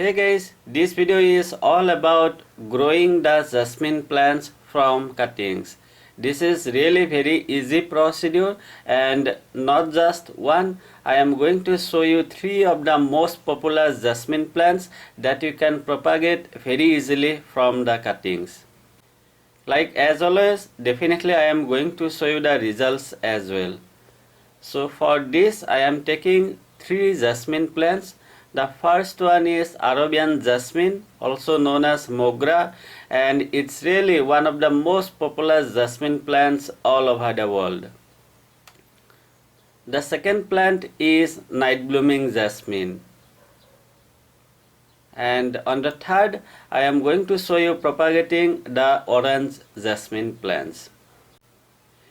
Hey guys, this video is all about growing the jasmine plants from cuttings. This is really very easy procedure and not just one. I am going to show you 3 of the most popular jasmine plants that you can propagate very easily from the cuttings. Like as always, definitely I am going to show you the results as well. So for this I am taking 3 jasmine plants. The first one is Arabian jasmine, also known as mogra, and it's really one of the most popular jasmine plants all over the world. The second plant is night blooming jasmine. And on the third, I am going to show you propagating the orange jasmine plants.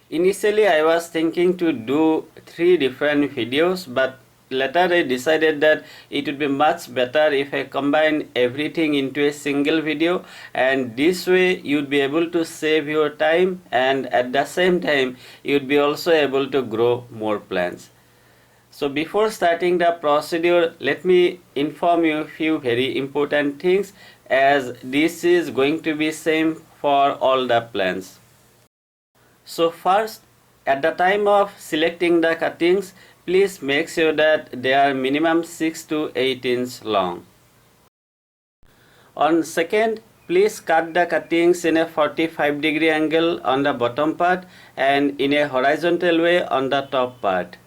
Initially I was thinking to do 3 different videos, but later I decided that it would be much better if I combine everything into a single video, and this way you'd be able to save your time and at the same time you'd be also able to grow more plants. So before starting the procedure, let me inform you a few very important things, as this is going to be same for all the plants. So first, at the time of selecting the cuttings, please make sure that they are minimum 6 to 8 inches long. On second, please cut the cuttings in a 45-degree angle on the bottom part and in a horizontal way on the top part.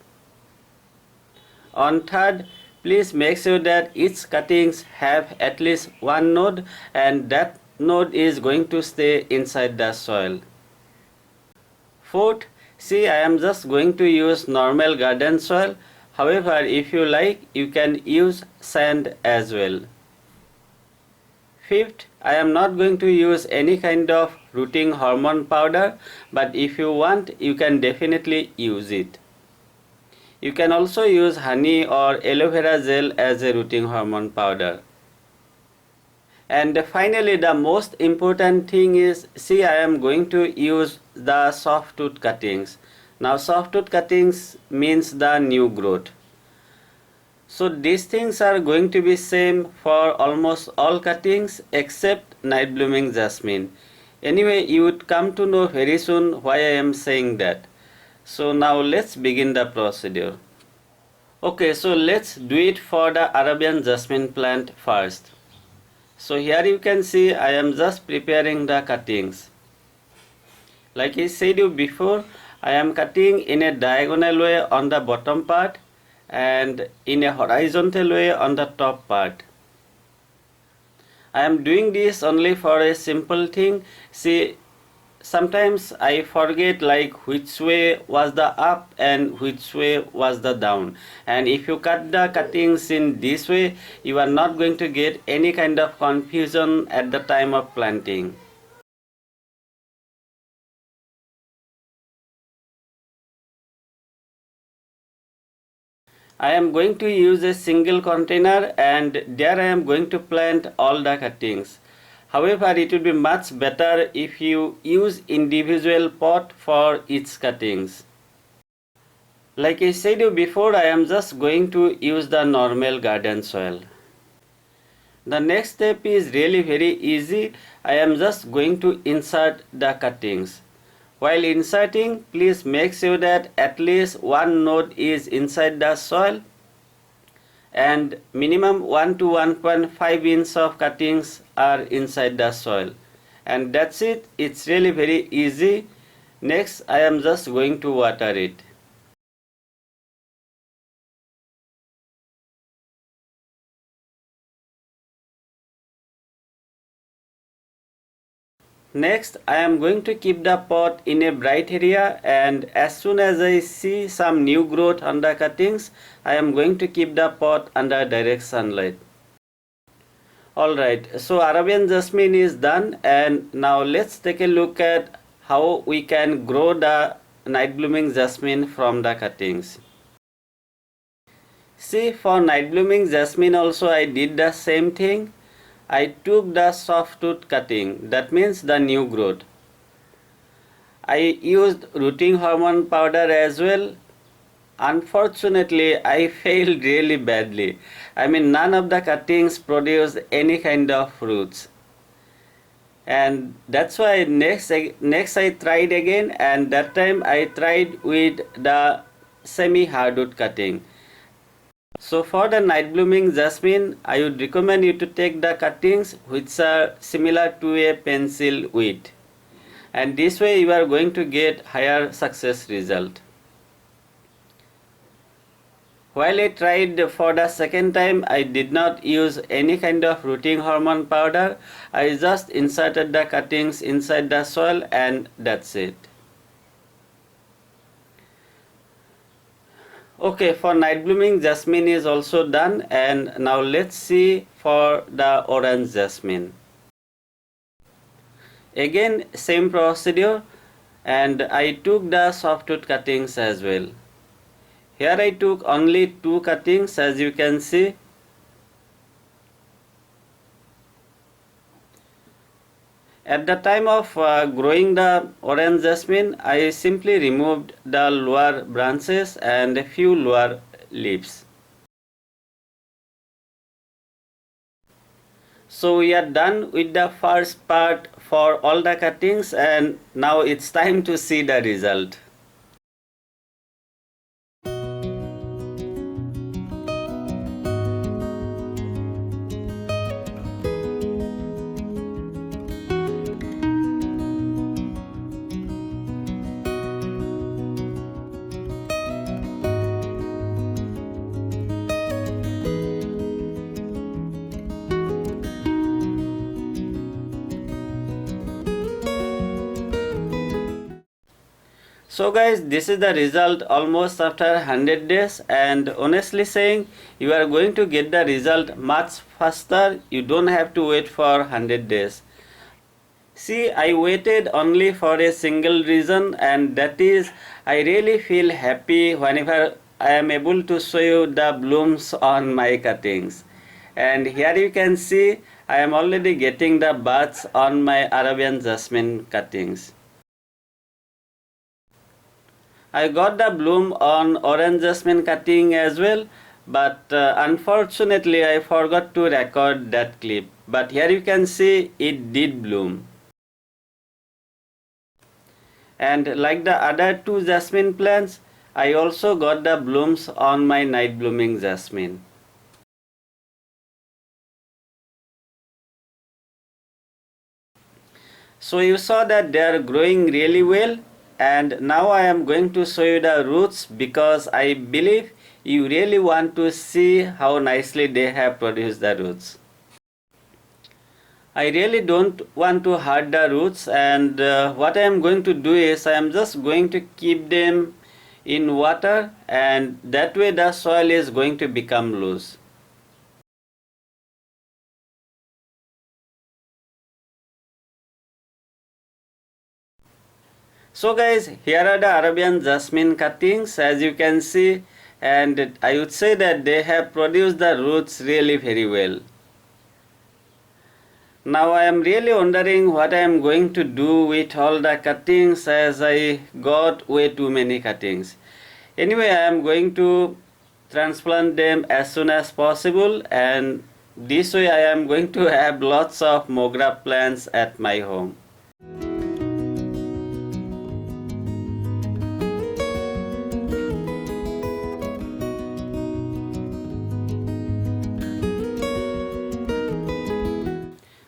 On third, please make sure that each cuttings have at least one node, and that node is going to stay inside the soil. Fourth, see, I am just going to use normal garden soil. However, if you like, you can use sand as well. Fifth, I am not going to use any kind of rooting hormone powder, but if you want, you can definitely use it. You can also use honey or aloe vera gel as a rooting hormone powder. And finally, the most important thing is, see, I am going to use the softwood cuttings. Now softwood cuttings means the new growth. So these things are going to be same for almost all cuttings except night blooming jasmine. Anyway, you would come to know very soon why I am saying that. So now let's begin the procedure. Okay, so let's do it for the Arabian jasmine plant first. So here you can see I am just preparing the cuttings. Like I said you before, I am cutting in a diagonal way on the bottom part and in a horizontal way on the top part. I am doing this only for a simple thing. See, sometimes I forget like which way was the up and which way was the down, and if you cut the cuttings in this way, you are not going to get any kind of confusion at the time of planting. I am going to use a single container, and there I am going to plant all the cuttings. However, it will be much better if you use individual pot for each cuttings. Like I said you before, I am just going to use the normal garden soil. The next step is really very easy. I am just going to insert the cuttings. While inserting, please make sure that at least one node is inside the soil, and minimum 1 to 1.5 inches of cuttings are inside the soil. And that's it. It's really very easy. Next, I am just going to water it. Next, I am going to keep the pot in a bright area, and as soon as I see some new growth on the cuttings, I am going to keep the pot under direct sunlight. Alright, so Arabian jasmine is done, and now let's take a look at how we can grow the night blooming jasmine from the cuttings. See, for night blooming jasmine also I did the same thing. I took the softwood cutting, that means the new growth. I used rooting hormone powder as well, unfortunately I failed really badly. I mean, none of the cuttings produced any kind of roots. And that's why next I tried again, and that time I tried with the semi hardwood cutting. So for the night blooming jasmine, I would recommend you to take the cuttings which are similar to a pencil width, and this way you are going to get higher success result. While I tried for the second time, I did not use any kind of rooting hormone powder. I just inserted the cuttings inside the soil and that's it. Okay, for night blooming jasmine is also done, and now let's see for the orange jasmine. Again, same procedure, and I took the softwood cuttings as well. Here I took only 2 cuttings, as you can see. At the time of growing the orange jasmine, I simply removed the lower branches and a few lower leaves. So we are done with the first part for all the cuttings, and now it's time to see the result. So guys, this is the result almost after 100 days, and honestly saying, you are going to get the result much faster. You don't have to wait for 100 days. See, I waited only for a single reason, and that is I really feel happy whenever I am able to show you the blooms on my cuttings. And here you can see I am already getting the buds on my Arabian jasmine cuttings. I got the bloom on orange jasmine cutting as well, but unfortunately I forgot to record that clip. But here you can see it did bloom. And like the other 2 jasmine plants, I also got the blooms on my night blooming jasmine. So you saw that they are growing really well, and now I am going to show you the roots, because I believe you really want to see how nicely they have produced the roots. I really don't want to hurt the roots, and what I am going to do is I am just going to keep them in water, and that way the soil is going to become loose. So guys, here are the Arabian jasmine cuttings, as you can see, and I would say that they have produced the roots really very well. Now I am really wondering what I am going to do with all the cuttings, as I got way too many cuttings. Anyway, I am going to transplant them as soon as possible, and this way I am going to have lots of mogra plants at my home.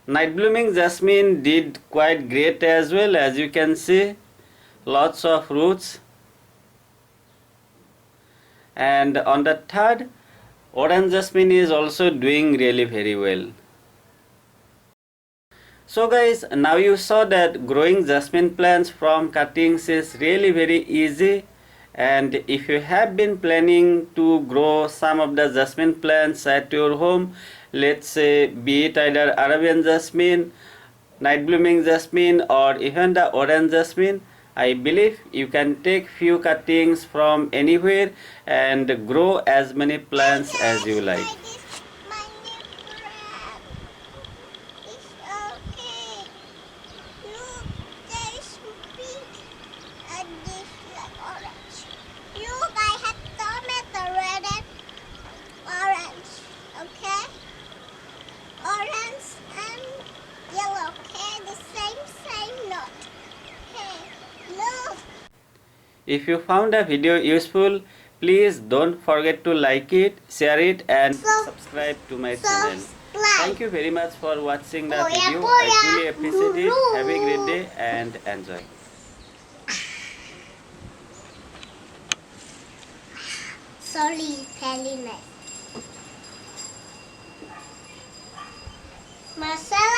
Night blooming jasmine did quite great as well, as you can see, lots of roots. And on the third, orange jasmine is also doing really very well. So guys, now you saw that growing jasmine plants from cuttings is really very easy, and if you have been planning to grow some of the jasmine plants at your home, let's say be it either Arabian jasmine, night blooming jasmine, or even the orange jasmine, I believe you can take few cuttings from anywhere and grow as many plants as you like. If you found a video useful, please don't forget to like it, share it and subscribe to my channel. Thank you very much for watching the video. I truly appreciate it. Have a great day and enjoy. Sorry, Pelly. Masala.